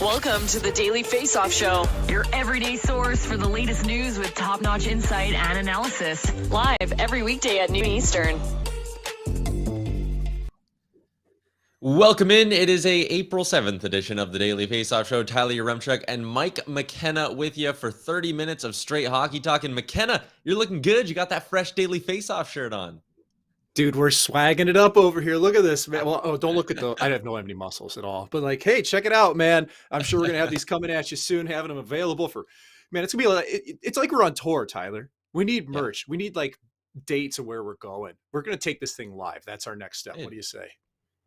Welcome to the Daily Faceoff Show, your everyday source for the latest news with top-notch insight and analysis. Live every weekday at noon Eastern. Welcome in. It is a April 7th edition of the Daily Faceoff Show. Tyler Yaremchuk and Mike McKenna with you for 30 minutes of straight hockey talk. And McKenna, you're looking good. You got that fresh Daily Faceoff shirt on. Dude, we're swagging it up over here. Look at this, man. Well, don't look at I don't have any muscles at all. But like, hey, check it out, man. I'm sure we're going to have these coming at you soon, having them available for, man, it's going to be like, it's like we're on tour, Tyler. We need merch. We need like dates of where we're going. We're going to take this thing live. That's our next step. What do you say?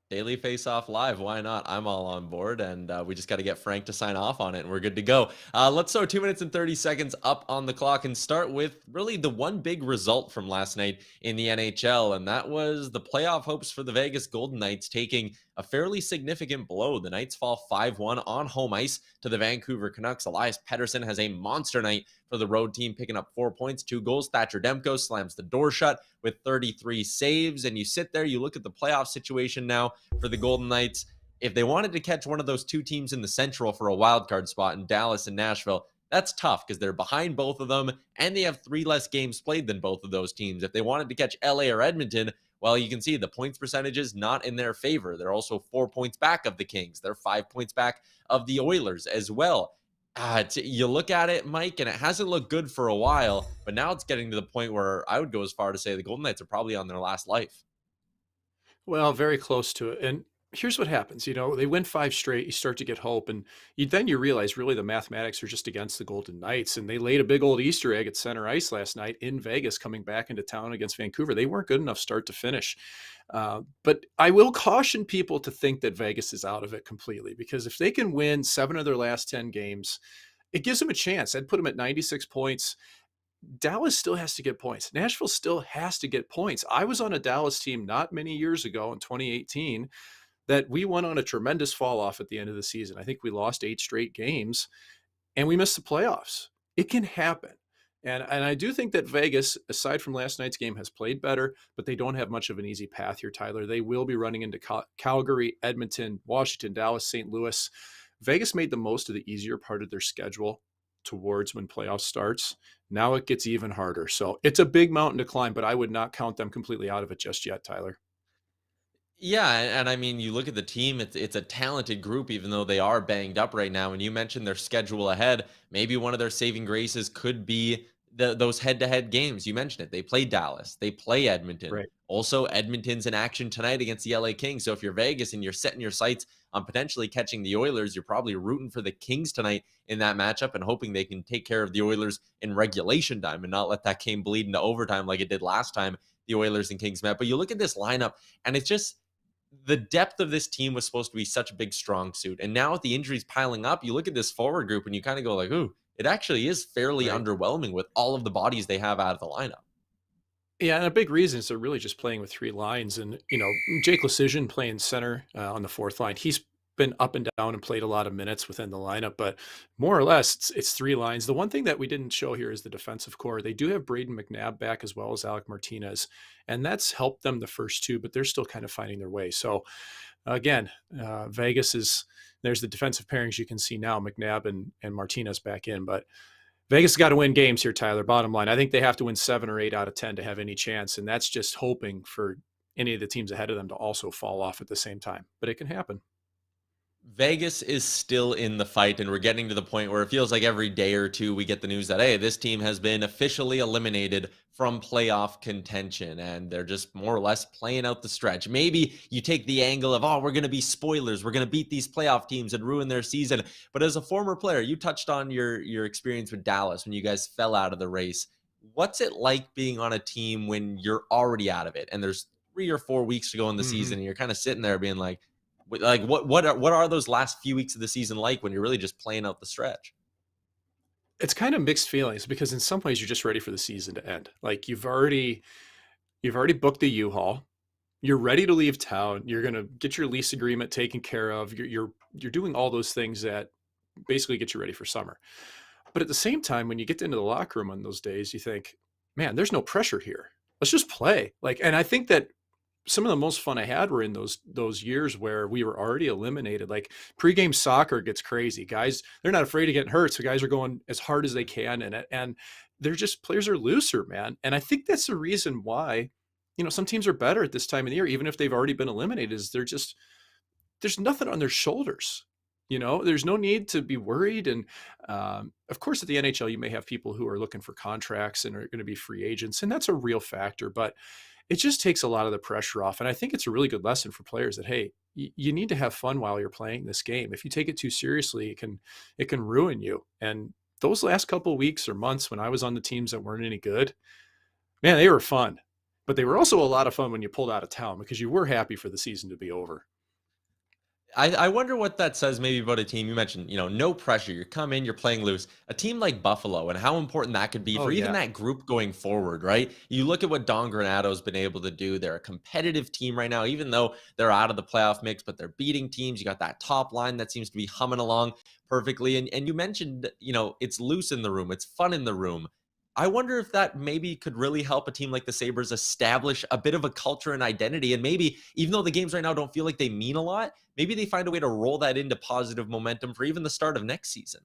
Daily Face-Off Live. Why not? I'm all on board, and we just got to get Frank to sign off on it, and we're good to go. Let's throw 2 minutes and 30 seconds up on the clock and start with really the one big result from last night in the NHL, and that was the playoff hopes for the Vegas Golden Knights taking a fairly significant blow. The Knights fall 5-1 on home ice to the Vancouver Canucks. Elias Pettersson has a monster night for the road team, picking up 4 points, 2 goals. Thatcher Demko slams the door shut with 33 saves. And you sit there, you look at the playoff situation now for the Golden Knights. If they wanted to catch one of those two teams in the Central for a wild card spot in Dallas and Nashville, that's tough because they're behind both of them and they have 3 less games played than both of those teams. If they wanted to catch LA or Edmonton, well, you can see the points percentages not in their favor. They're also 4 points back of the Kings. They're 5 points back of the Oilers as well. You look at it, Mike, and it hasn't looked good for a while, but now it's getting to the point where I would go as far to say the Golden Knights are probably on their last life. Well, very close to it. And here's what happens. They win 5 straight. You start to get hope. And then you realize really the mathematics are just against the Golden Knights. And they laid a big old Easter egg at center ice last night in Vegas, coming back into town against Vancouver. They weren't good enough start to finish. But I will caution people to think that Vegas is out of it completely, because if they can win 7 of their last 10 games, it gives them a chance. I'd put them at 96 points. Dallas still has to get points. Nashville still has to get points. I was on a Dallas team not many years ago in 2018 that we went on a tremendous fall off at the end of the season. I think we lost 8 straight games and we missed the playoffs. It can happen. And I do think that Vegas, aside from last night's game, has played better, but they don't have much of an easy path here, Tyler. They will be running into Calgary, Edmonton, Washington, Dallas, St. Louis. Vegas made the most of the easier part of their schedule towards when playoffs starts. Now it gets even harder. So it's a big mountain to climb, but I would not count them completely out of it just yet, Tyler. Yeah, and I mean, you look at the team, it's a talented group, even though they are banged up right now. And you mentioned their schedule ahead. Maybe one of their saving graces could be those head-to-head games. You mentioned it. They play Dallas. They play Edmonton. Right. Also, Edmonton's in action tonight against the LA Kings. So if you're Vegas and you're setting your sights on potentially catching the Oilers, you're probably rooting for the Kings tonight in that matchup and hoping they can take care of the Oilers in regulation time and not let that game bleed into overtime like it did last time the Oilers and Kings met. But you look at this lineup, and it's just the depth of this team was supposed to be such a big strong suit. And now with the injuries piling up, you look at this forward group and you kind of go like, ooh, it actually is fairly underwhelming with all of the bodies they have out of the lineup. Yeah, and a big reason is they're really just playing with 3 lines. And, Jake Leschyshyn playing center on the 4th line. He's been up and down and played a lot of minutes within the lineup, but more or less it's 3 lines. The one thing that we didn't show here is the defensive core. They do have Braden McNabb back as well as Alec Martinez, and that's helped them the first 2, but they're still kind of finding their way. So again, Vegas there's the defensive pairings you can see now, McNabb and Martinez back in, but Vegas has got to win games here, Tyler. Bottom line, I think they have to win 7 or 8 out of 10 to have any chance, and that's just hoping for any of the teams ahead of them to also fall off at the same time, but it can happen. Vegas is still in the fight, and we're getting to the point where it feels like every day or two we get the news that, hey, this team has been officially eliminated from playoff contention, and they're just more or less playing out the stretch. Maybe you take the angle of, oh, we're going to be spoilers. We're going to beat these playoff teams and ruin their season. But as a former player, you touched on your experience with Dallas when you guys fell out of the race. What's it like being on a team when you're already out of it, and there's 3 or 4 weeks to go in the season, and you're kind of sitting there being like what are those last few weeks of the season like when you're really just playing out the stretch? It's kind of mixed feelings because in some ways you're just ready for the season to end. Like you've already booked the U-Haul. You're ready to leave town. You're going to get your lease agreement taken care of. You're doing all those things that basically get you ready for summer. But at the same time, when you get into the locker room on those days, you think, man, there's no pressure here. Let's just play. And I think that some of the most fun I had were in those years where we were already eliminated. Like pregame soccer gets crazy. Guys, they're not afraid of getting hurt, so guys are going as hard as they can in it, and they're just players are looser, man. And I think that's the reason why, some teams are better at this time of the year, even if they've already been eliminated. Is they're just there's nothing on their shoulders. There's no need to be worried. And of course, at the NHL, you may have people who are looking for contracts and are going to be free agents, and that's a real factor. But it just takes a lot of the pressure off. And I think it's a really good lesson for players that, hey, you need to have fun while you're playing this game. If you take it too seriously, it can ruin you. And those last couple of weeks or months when I was on the teams that weren't any good, man, they were fun. But they were also a lot of fun when you pulled out of town because you were happy for the season to be over. I wonder what that says maybe about a team. You mentioned, no pressure. You come in, you're playing loose. A team like Buffalo and how important that could be Oh, for even yeah. that group going forward, right? You look at what Don Granato's been able to do. They're a competitive team right now, even though they're out of the playoff mix, but they're beating teams. You got that top line that seems to be humming along perfectly. And you mentioned, it's loose in the room. It's fun in the room. I wonder if that maybe could really help a team like the Sabres establish a bit of a culture and identity. And maybe, even though the games right now don't feel like they mean a lot, maybe they find a way to roll that into positive momentum for even the start of next season.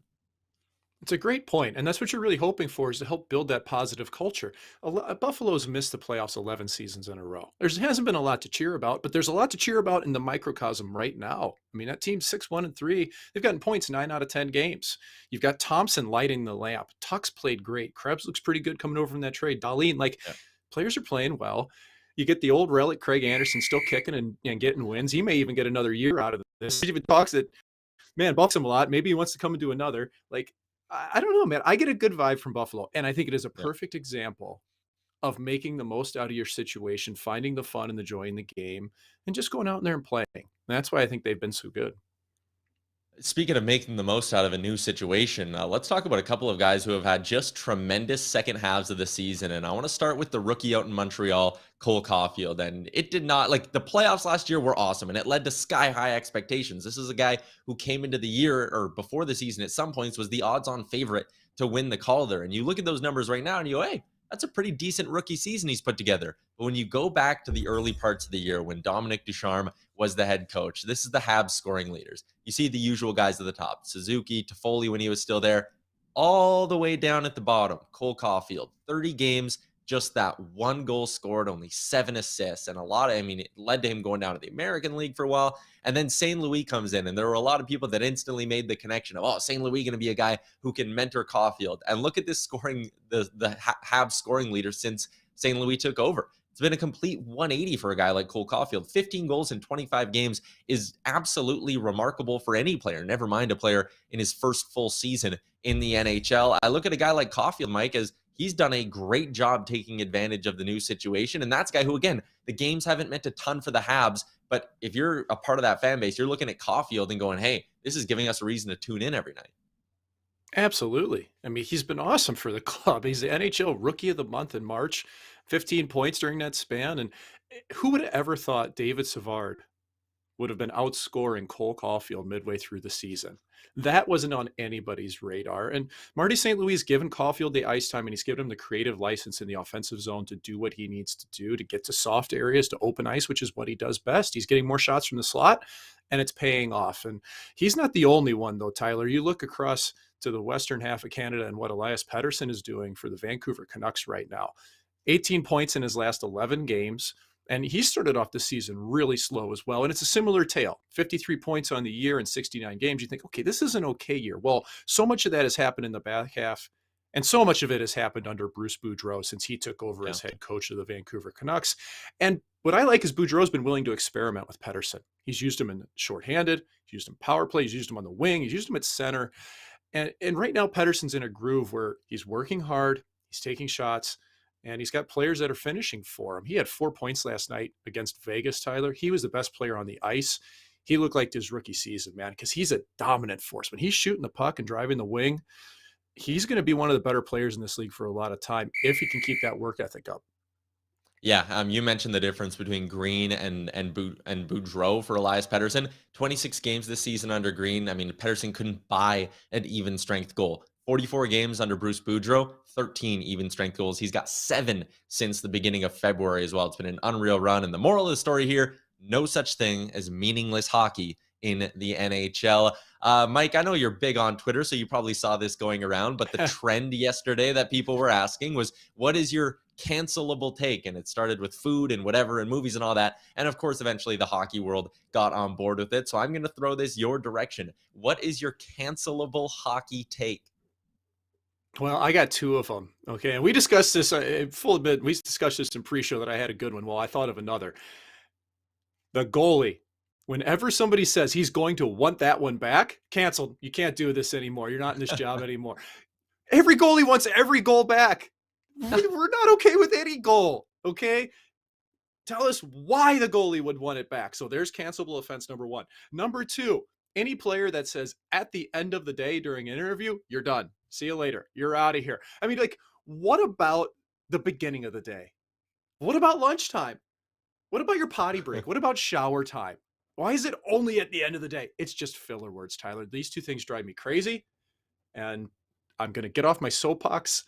It's a great point, and that's what you're really hoping for is to help build that positive culture. Buffalo's missed the playoffs 11 seasons in a row. There hasn't been a lot to cheer about, but there's a lot to cheer about in the microcosm right now. I mean, that team's 6-1-3. They've gotten points 9 out of 10 games. You've got Thompson lighting the lamp. Tuck's played great. Krebs looks pretty good coming over from that trade. Dahlin, Yeah. players are playing well. You get the old relic Craig Anderson still kicking and getting wins. He may even get another year out of this. He even talks that, man, bucks him a lot. Maybe he wants to come and do another. I don't know, man. I get a good vibe from Buffalo, and I think it is a Yeah. perfect example of making the most out of your situation, finding the fun and the joy in the game, and just going out in there and playing. And that's why I think they've been so good. Speaking of making the most out of a new situation, let's talk about a couple of guys who have had just tremendous second halves of the season. And I want to start with the rookie out in Montreal, Cole Caulfield. And it did not, like, the playoffs last year were awesome, and it led to sky high expectations. This is a guy who came into the year or before the season at some points was the odds on favorite to win the Calder. And you look at those numbers right now and you go, hey, that's a pretty decent rookie season he's put together. But when you go back to the early parts of the year when Dominic Ducharme was the head coach, this is the Habs scoring leaders. You see the usual guys at the top, Suzuki, Toffoli when he was still there, all the way down at the bottom, Cole Caulfield, 30 games, just that one goal scored, only 7 assists, and it led to him going down to the American League for a while. And then St. Louis comes in, and there were a lot of people that instantly made the connection of, oh, St. Louis going to be a guy who can mentor Caulfield. And look at this scoring, the Habs scoring leader since St. Louis took over. It's been a complete 180 for a guy like Cole Caulfield. 15 goals in 25 games is absolutely remarkable for any player, never mind a player in his first full season in the NHL. I look at a guy like Caulfield, Mike, as he's done a great job taking advantage of the new situation. And that's a guy who, again, the games haven't meant a ton for the Habs. But if you're a part of that fan base, you're looking at Caulfield and going, hey, this is giving us a reason to tune in every night. Absolutely. I mean, he's been awesome for the club. He's the NHL Rookie of the Month in March, 15 points during that span. And who would have ever thought David Savard would have been outscoring Cole Caulfield midway through the season? That wasn't on anybody's radar. And Marty St. Louis has given Caulfield the ice time, and he's given him the creative license in the offensive zone to do what he needs to do, to get to soft areas, to open ice, which is what he does best. He's getting more shots from the slot, and it's paying off. And he's not the only one, though, Tyler. You look across to the western half of Canada and what Elias Pettersson is doing for the Vancouver Canucks right now. 18 points in his last 11 games. And he started off the season really slow as well. And it's a similar tale, 53 points on the year in 69 games. You think, okay, this is an okay year. Well, so much of that has happened in the back half. And so much of it has happened under Bruce Boudreau since he took over as head coach of the Vancouver Canucks. And what I like is Boudreau's been willing to experiment with Pettersson. He's used him in shorthanded. He's used him power play. He's used him on the wing. He's used him at center. And right now, Pettersson's in a groove where he's working hard. He's taking shots. And he's got players that are finishing for him. He had 4 points last night against Vegas, Tyler. He was the best player on the ice. He looked like his rookie season, man, because he's a dominant force. When he's shooting the puck and driving the wing, he's going to be one of the better players in this league for a lot of time if he can keep that work ethic up. Yeah, you mentioned the difference between Green and Boudreau for Elias Pettersson. 26 games this season under Green. I mean, Pettersson couldn't buy an even strength goal. 44 games under Bruce Boudreau, 13 even strength goals. He's got 7 since the beginning of February as well. It's been an unreal run. And the moral of the story here, no such thing as meaningless hockey in the NHL. Mike, I know you're big on Twitter, so you probably saw this going around, but the trend yesterday that people were asking was, what is your cancelable take? And it started with food and whatever and movies and all that. And of course, eventually the hockey world got on board with it. So I'm going to throw this your direction. What is your cancelable hockey take? Well, I got 2 of them. Okay. And we discussed this, full admit, we discussed this in pre-show that I had a good one. Well, I thought of another. The goalie. Whenever somebody says he's going to want that one back, canceled. You can't do this anymore. You're not in this job anymore. Every goalie wants every goal back. We're not okay with any goal. Okay. Tell us why the goalie would want it back. So there's cancelable offense number 1. Number 2, any player that says at the end of the day during an interview, you're done. See you later. You're out of here. I mean, like, what about the beginning of the day? What about lunchtime? What about your potty break? What about shower time? Why is it only at the end of the day? It's just filler words, Tyler. These 2 things drive me crazy. And I'm going to get off my soapbox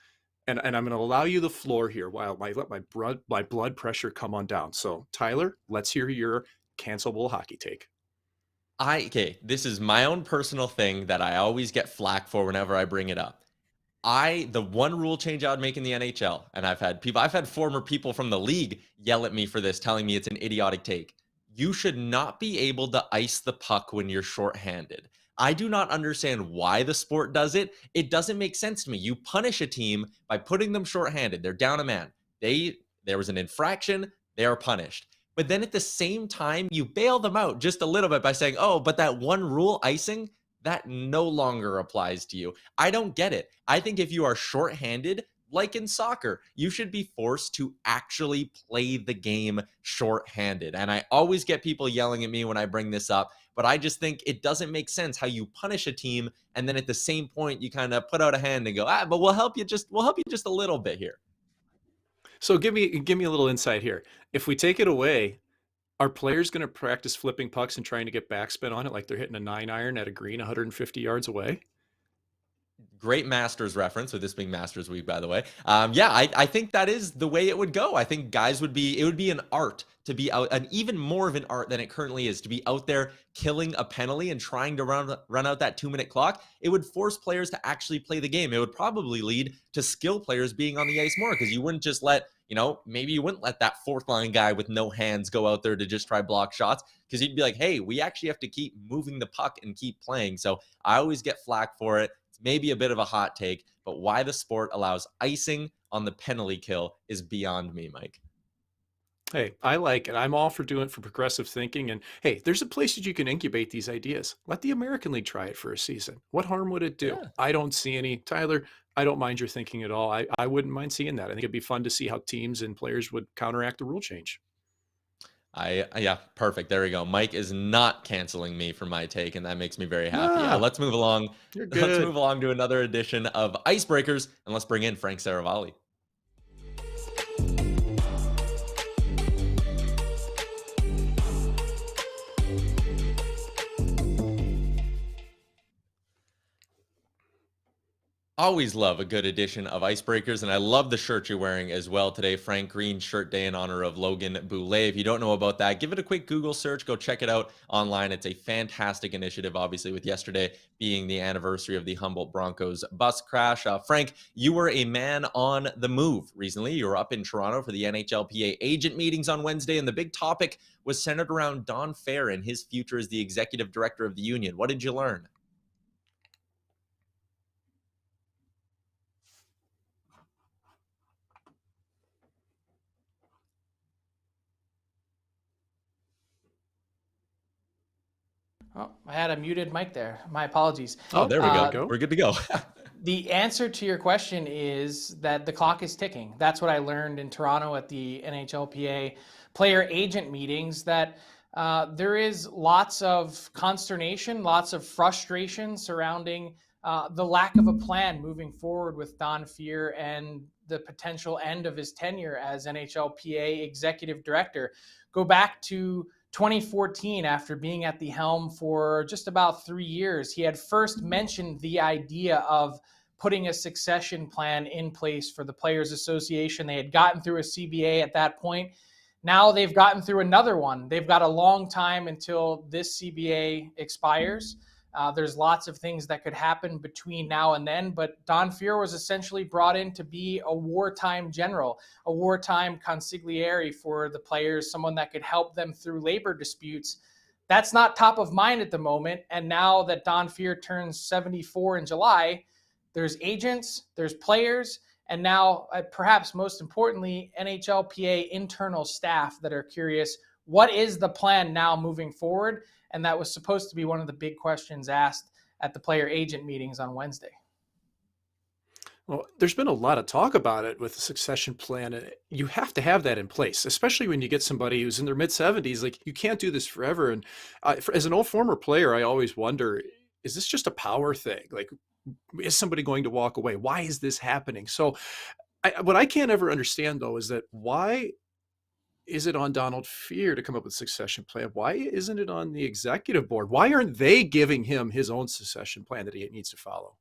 and I'm going to allow you the floor here while I let my blood pressure come on down. So, Tyler, let's hear your cancelable hockey take. Okay, this is my own personal thing that I always get flack for whenever I bring it up. The one rule change I would make in the NHL, and I've had former people from the league yell at me for this, telling me it's an idiotic take. You should not be able to ice the puck when you're shorthanded. I do not understand why the sport does it. It doesn't make sense to me. You punish a team by putting them shorthanded. They're down a man. There was an infraction. They are punished. But then at the same time, you bail them out just a little bit by saying, oh, but that one rule, icing, that no longer applies to you. I don't get it. I think if you are shorthanded, like in soccer, you should be forced to actually play the game shorthanded. And I always get people yelling at me when I bring this up, but I just think it doesn't make sense how you punish a team and then at the same point you kind of put out a hand and go, but we'll help you just a little bit here. So give me a little insight here. If we take it away, are players going to practice flipping pucks and trying to get backspin on it like they're hitting a 9-iron at a green 150 yards away? Great Masters reference, with this being Masters Week, by the way. I think that is the way it would go. I think it would be an art to be out, and even more of an art than it currently is, to be out there killing a penalty and trying to run out that 2-minute clock. It would force players to actually play the game. It would probably lead to skill players being on the ice more, because you wouldn't just maybe you wouldn't let that 4th line guy with no hands go out there to just try block shots, because you'd be like, hey, we actually have to keep moving the puck and keep playing. So I always get flack for it. Maybe a bit of a hot take, but why the sport allows icing on the penalty kill is beyond me, Mike. Hey, I like it. I'm all for doing it for progressive thinking. And hey, there's a place that you can incubate these ideas. Let the American League try it for a season. What harm would it do? Yeah. I don't see any. Tyler, I don't mind your thinking at all. I wouldn't mind seeing that. I think it'd be fun to see how teams and players would counteract the rule change. Yeah, perfect. There we go. Mike is not canceling me for my take, and that makes me very happy. Let's move along. You're good. Let's move along to another edition of Icebreakers, and let's bring in Frank Seravalli. Always love a good edition of Icebreakers, and I love the shirt you're wearing as well today, Frank. Green Shirt Day in honor of Logan Boulet. If you don't know about that, give it a quick Google search. Go check it out online. It's a fantastic initiative, obviously, with yesterday being the anniversary of the Humboldt Broncos bus crash. Frank, you were a man on the move recently. You were up in Toronto for the NHLPA agent meetings on Wednesday, and the big topic was centered around Don Fair and his future as the executive director of the union. What did you learn? Oh, I had a muted mic there. My apologies. Oh, there we go. We're good to go. The answer to your question is that the clock is ticking. That's what I learned in Toronto at the NHLPA player agent meetings, that there is lots of consternation, lots of frustration surrounding the lack of a plan moving forward with Don Fehr and the potential end of his tenure as NHLPA executive director. Go back to 2014, after being at the helm for just about 3 years, he had first mentioned the idea of putting a succession plan in place for the Players Association. They had gotten through a CBA at that point. Now they've gotten through another one. They've got a long time until this CBA expires. There's lots of things that could happen between now and then, but Don Fehr was essentially brought in to be a wartime general, a wartime consigliere for the players, someone that could help them through labor disputes. That's not top of mind at the moment. And now that Don Fehr turns 74 in July, there's agents, there's players, and now perhaps most importantly, NHLPA internal staff that are curious, what is the plan now moving forward? And that was supposed to be one of the big questions asked at the player agent meetings on Wednesday. Well, there's been a lot of talk about it with the succession plan. And you have to have that in place, especially when you get somebody who's in their mid-70s. Like, you can't do this forever. And as an old former player, I always wonder, is this just a power thing? Like, is somebody going to walk away? Why is this happening? So what I can't ever understand, though, is that why is it on Donald Fehr to come up with a succession plan? Why isn't it on the executive board? Why aren't they giving him his own succession plan that he needs to follow?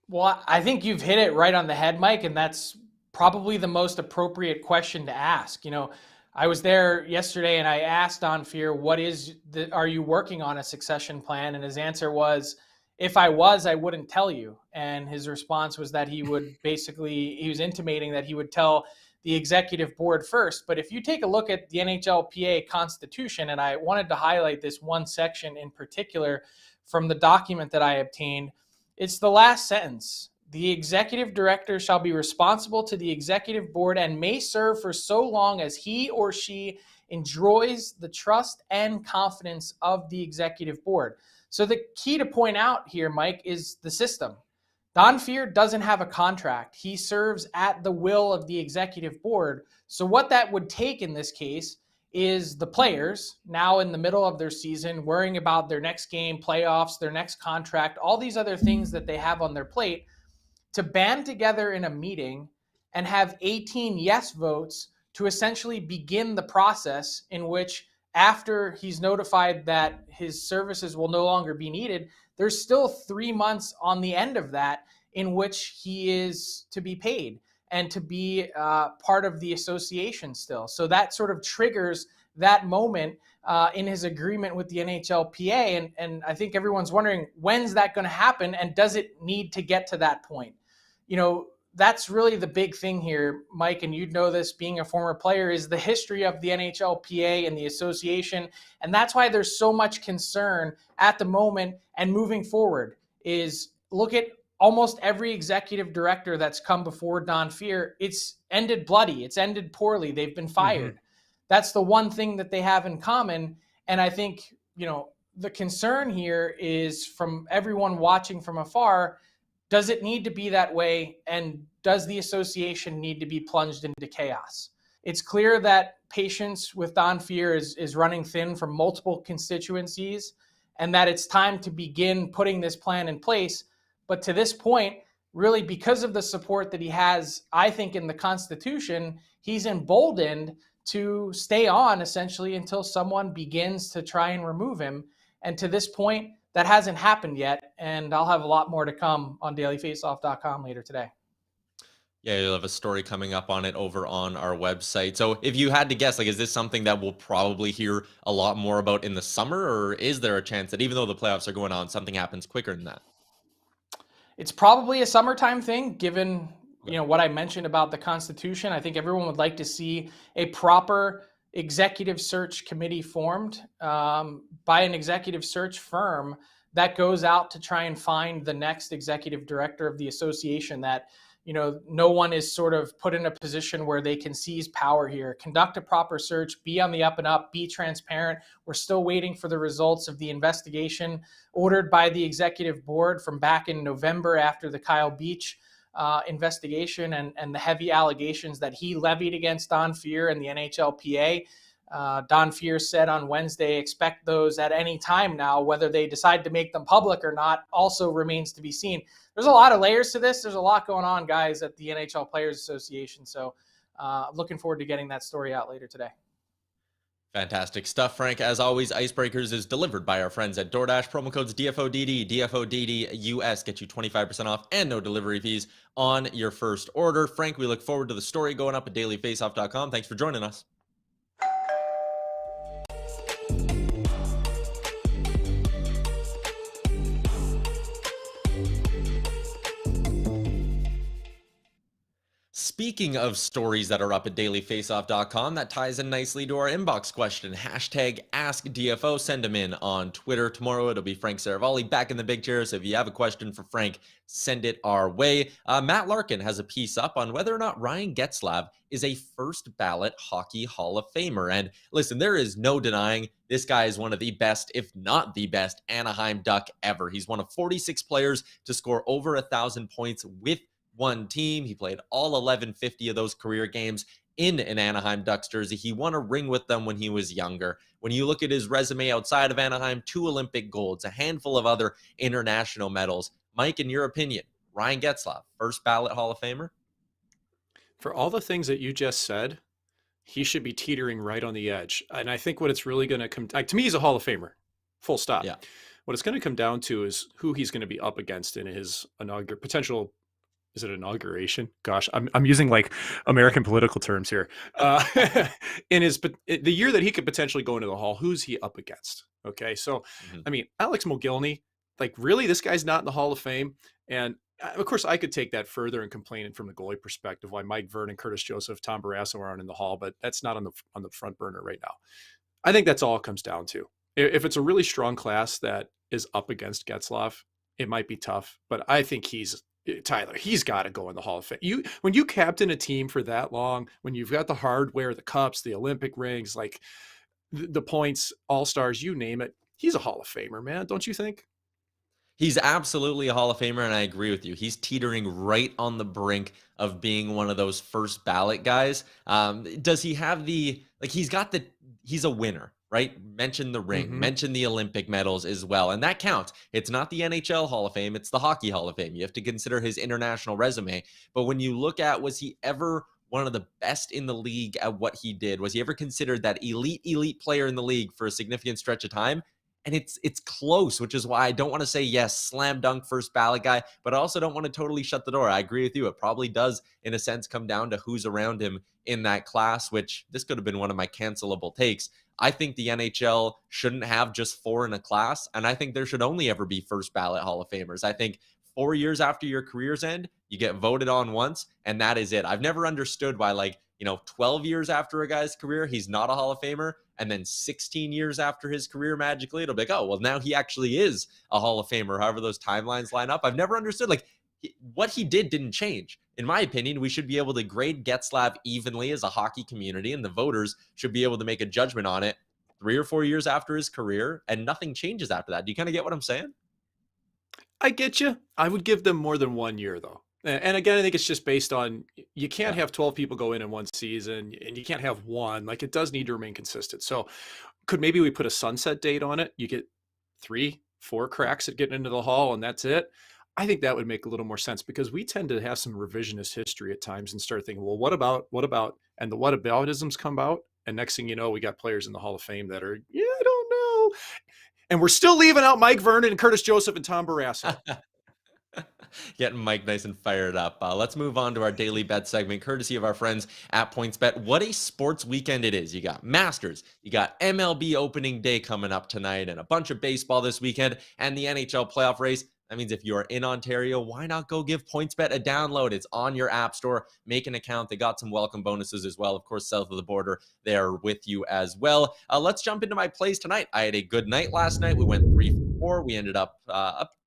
Well, I think you've hit it right on the head, Mike, and that's probably the most appropriate question to ask. You know, I was there yesterday and I asked Don Fehr, are you working on a succession plan? And his answer was, if I was, I wouldn't tell you. And his response was that he was intimating that he would tell the executive board first. But if you take a look at the NHLPA Constitution, and I wanted to highlight this one section in particular from the document that I obtained, it's the last sentence. The executive director shall be responsible to the executive board and may serve for so long as he or she enjoys the trust and confidence of the executive board. So the key to point out here, Mike, is the system. Don Fehr doesn't have a contract. He serves at the will of the executive board. So what that would take in this case is the players now in the middle of their season worrying about their next game, playoffs, their next contract, all these other things that they have on their plate, to band together in a meeting and have 18 yes votes to essentially begin the process in which, after he's notified that his services will no longer be needed, there's still 3 months on the end of that in which he is to be paid and to be part of the association still. So that sort of triggers that moment in his agreement with the NHLPA. And I think everyone's wondering, when's that going to happen? And does it need to get to that point? You know, that's really the big thing here, Mike, and you'd know this being a former player, is the history of the NHLPA and the association. And that's why there's so much concern at the moment and moving forward. Is look at almost every executive director that's come before Don Fehr. It's ended bloody. It's ended poorly. They've been fired. Mm-hmm. That's the one thing that they have in common. And I think, you know, the concern here is from everyone watching from afar, does it need to be that way? And does the association need to be plunged into chaos? It's clear that patience with Don Fehr is running thin from multiple constituencies, and that it's time to begin putting this plan in place. But to this point, really, because of the support that he has, I think, in the Constitution, he's emboldened to stay on essentially until someone begins to try and remove him. And to this point, that hasn't happened yet. And I'll have a lot more to come on dailyfaceoff.com later today. Yeah, you'll have a story coming up on it over on our website. So if you had to guess, like, is this something that we'll probably hear a lot more about in the summer? Or is there a chance that even though the playoffs are going on, something happens quicker than that? It's probably a summertime thing, given, you know, what I mentioned about the Constitution. I think everyone would like to see a proper executive search committee formed by an executive search firm that goes out to try and find the next executive director of the association, that, you know, no one is sort of put in a position where they can seize power here. Conduct a proper search, be on the up and up, be transparent. We're still waiting for the results of the investigation ordered by the executive board from back in November after the Kyle Beach investigation and the heavy allegations that he levied against Don Fehr and the NHLPA. Don Fehr said on Wednesday, expect those at any time now. Whether they decide to make them public or not also remains to be seen. There's a lot of layers to this. There's a lot going on, guys, at the NHL Players Association. So looking forward to getting that story out later today. Fantastic stuff, Frank. As always, Icebreakers is delivered by our friends at DoorDash. Promo codes DFODD, DFODD get you 25% off and no delivery fees on your first order. Frank, we look forward to the story going up at dailyfaceoff.com. Thanks for joining us. Speaking of stories that are up at dailyfaceoff.com, that ties in nicely to our inbox question. Hashtag AskDFO. Send them in on Twitter. Tomorrow it'll be Frank Seravalli back in the big chair. So if you have a question for Frank, send it our way. Matt Larkin has a piece up on whether or not Ryan Getzlaf is a first ballot Hockey Hall of Famer. And listen, there is no denying this guy is one of the best, if not the best, Anaheim Duck ever. He's one of 46 players to score over 1,000 points with one team. He played all 1150 of those career games in an Anaheim Ducks jersey. He won a ring with them when he was younger. When you look at his resume outside of Anaheim, 2 Olympic golds, a handful of other international medals. Mike, in your opinion, Ryan Getzlaf, first ballot Hall of Famer? For all the things that you just said, he should be teetering right on the edge. And I think what it's really going to come to me, he's a Hall of Famer, full stop. Yeah. What it's going to come down to is who he's going to be up against in his potential. Is it inauguration? Gosh, I'm using like American political terms here. In the year that he could potentially go into the Hall, who's he up against? Okay, so I mean, Alex Mogilny, like really, this guy's not in the Hall of Fame. And of course, I could take that further and complain from the goalie perspective why Mike Vernon, Curtis Joseph, Tom Barrasso aren't in the Hall, but that's not on the front burner right now. I think that's all it comes down to. If it's a really strong class that is up against Getzlaf, it might be tough, but I think Tyler, he's got to go in the Hall of Fame. When you captain a team for that long, when you've got the hardware, the cups, the Olympic rings, like the points, all-stars, you name it, he's a Hall of Famer, man. Don't you think? He's absolutely a Hall of Famer, and I agree with you. He's teetering right on the brink of being one of those first ballot guys. Does he have he's a winner, right? Mention the ring, mention the Olympic medals as well. And that counts. It's not the NHL Hall of Fame, it's the Hockey Hall of Fame. You have to consider his international resume. But when you look at, was he ever one of the best in the league at what he did? Was he ever considered that elite player in the league for a significant stretch of time? And it's close, which is why I don't want to say yes, slam dunk first ballot guy, but I also don't want to totally shut the door. I agree with you. It probably does, in a sense, come down to who's around him in that class, which this could have been one of my cancelable takes. I think the NHL shouldn't have just 4 in a class, and I think there should only ever be first ballot Hall of Famers. I think 4 years after your career's end, you get voted on once, and that is it. I've never understood why, 12 years after a guy's career, he's not a Hall of Famer, and then 16 years after his career, magically, it'll be like, oh, well, now he actually is a Hall of Famer, however those timelines line up. I've never understood, what he did didn't change. In my opinion, we should be able to grade Getzlaf evenly as a hockey community, and the voters should be able to make a judgment on it 3 or 4 years after his career, and nothing changes after that. Do you kind of get what I'm saying? I get you. I would give them more than 1 year, though. And again, I think it's just based on, you can't have 12 people go in one season, and you can't have one. Like, it does need to remain consistent. So could maybe we put a sunset date on it? You get 3, 4 cracks at getting into the Hall, and that's it. I think that would make a little more sense, because we tend to have some revisionist history at times and start thinking, well, what about, and the whataboutisms come out. And next thing you know, we got players in the Hall of Fame that are, I don't know. And we're still leaving out Mike Vernon and Curtis Joseph and Tom Barrasso. Getting Mike nice and fired up. Let's move on to our daily bet segment, courtesy of our friends at PointsBet. What a sports weekend it is. You got Masters, you got MLB opening day coming up tonight, and a bunch of baseball this weekend, and the NHL playoff race. That means if you are in Ontario, why not go give PointsBet a download? It's on your app store. Make an account. They got some welcome bonuses as well. Of course, south of the border, they're with you as well. Let's jump into my plays tonight. I had a good night last night. We went 3 for 4. We ended up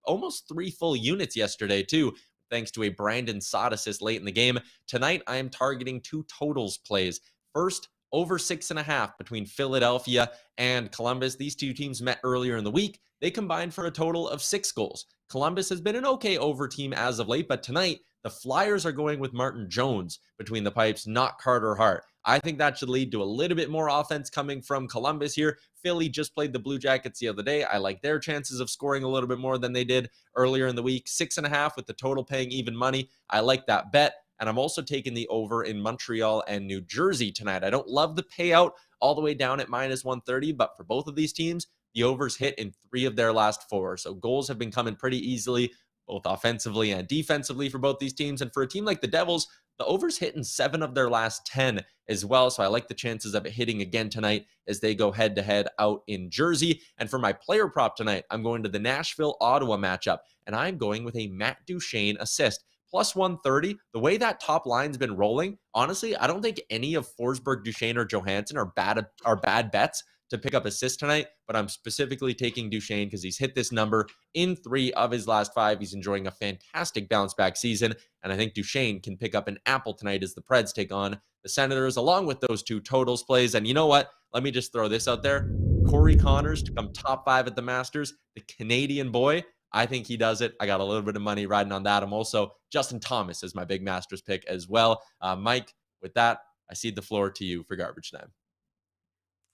almost 3 full units yesterday, too, thanks to a Brandon Saad assist late in the game. Tonight, I am targeting 2 totals plays. First, over 6.5 between Philadelphia and Columbus. These 2 teams met earlier in the week. They combined for a total of 6 goals. Columbus has been an okay over team as of late, but tonight, the Flyers are going with Martin Jones between the pipes, not Carter Hart. I think that should lead to a little bit more offense coming from Columbus here. Philly just played the Blue Jackets the other day. I like their chances of scoring a little bit more than they did earlier in the week. 6.5 with the total paying even money. I like that bet. And I'm also taking the over in Montreal and New Jersey tonight. I don't love the payout all the way down at -130, but for both of these teams, the overs hit in 3 of their last 4. So goals have been coming pretty easily, both offensively and defensively for both these teams. And for a team like the Devils, the overs hit in 7 of their last 10 as well. So I like the chances of it hitting again tonight as they go head-to-head out in Jersey. And for my player prop tonight, I'm going to the Nashville-Ottawa matchup, and I'm going with a Matt Duchene assist. +130, the way that top line's been rolling, honestly, I don't think any of Forsberg, Duchene, or Johansson are bad bets to pick up assists tonight, but I'm specifically taking Duchene because he's hit this number in 3 of his last 5. He's enjoying a fantastic bounce-back season, and I think Duchene can pick up an apple tonight as the Preds take on the Senators, along with those 2 totals plays. And you know what? Let me just throw this out there. Corey Connors to come top 5 at the Masters, the Canadian boy. I think he does it. I got a little bit of money riding on that. I'm also Justin Thomas as my big Masters pick as well. Mike, with that, I cede the floor to you for garbage time.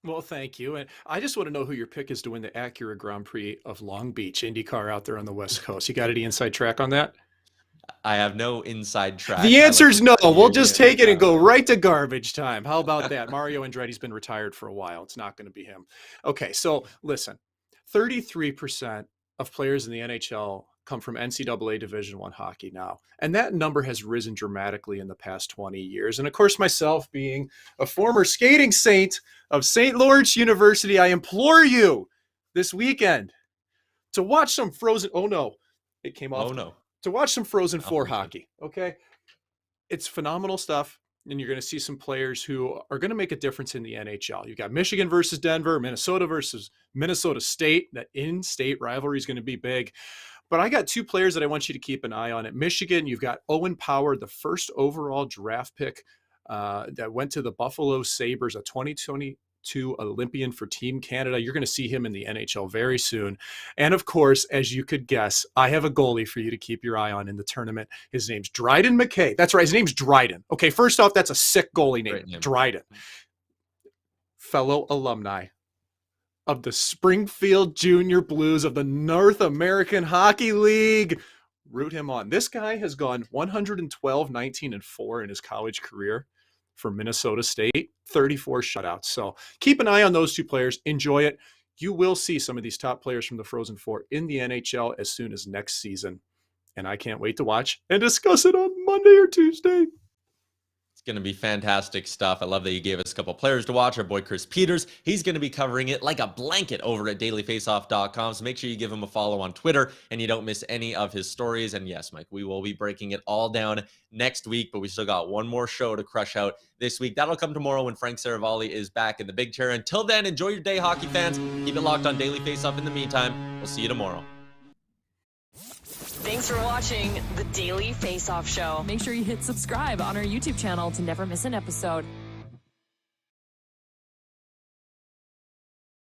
Well, thank you. And I just want to know who your pick is to win the Acura Grand Prix of Long Beach, IndyCar out there on the West Coast. You got any inside track on that? I have no inside track. The answer's no. We'll just take it and go right to garbage time. How about that? Mario Andretti's been retired for a while. It's not going to be him. Okay, so listen, 33% of players in the NHL come from NCAA Division I hockey now. And that number has risen dramatically in the past 20 years. And of course, myself being a former skating saint of St. Lawrence University, I implore you this weekend to watch some Frozen. Oh no, it came off. Oh no. To watch some Frozen 4 hockey. Okay. It's phenomenal stuff. And you're going to see some players who are going to make a difference in the NHL. You've got Michigan versus Denver, Minnesota versus Minnesota State. That in-state rivalry is going to be big. But I got 2 players that I want you to keep an eye on. At Michigan, you've got Owen Power, the first overall draft pick that went to the Buffalo Sabres, a 2022 Olympian for Team Canada. You're going to see him in the NHL very soon. And of course, as you could guess, I have a goalie for you to keep your eye on in the tournament. His name's Dryden McKay. That's right. His name's Dryden. Okay, first off, that's a sick goalie name. Dryden. Fellow alumni of the Springfield Junior Blues of the North American Hockey League. Root him on. This guy has gone 112, 19, and 4 in his college career for Minnesota State, 34 shutouts. So keep an eye on those 2 players. Enjoy it. You will see some of these top players from the Frozen 4 in the NHL as soon as next season. And I can't wait to watch and discuss it on Monday or Tuesday. It's going to be fantastic stuff. I love that you gave us a couple players to watch. Our boy Chris Peters, he's going to be covering it like a blanket over at dailyfaceoff.com. So make sure you give him a follow on Twitter and you don't miss any of his stories. And yes, Mike, we will be breaking it all down next week, but we still got one more show to crush out this week. That'll come tomorrow when Frank Seravalli is back in the big chair. Until then, enjoy your day, hockey fans. Keep it locked on Daily Faceoff in the meantime. We'll see you tomorrow. Thanks for watching the Daily Face-Off Show. Make sure you hit subscribe on our YouTube channel to never miss an episode.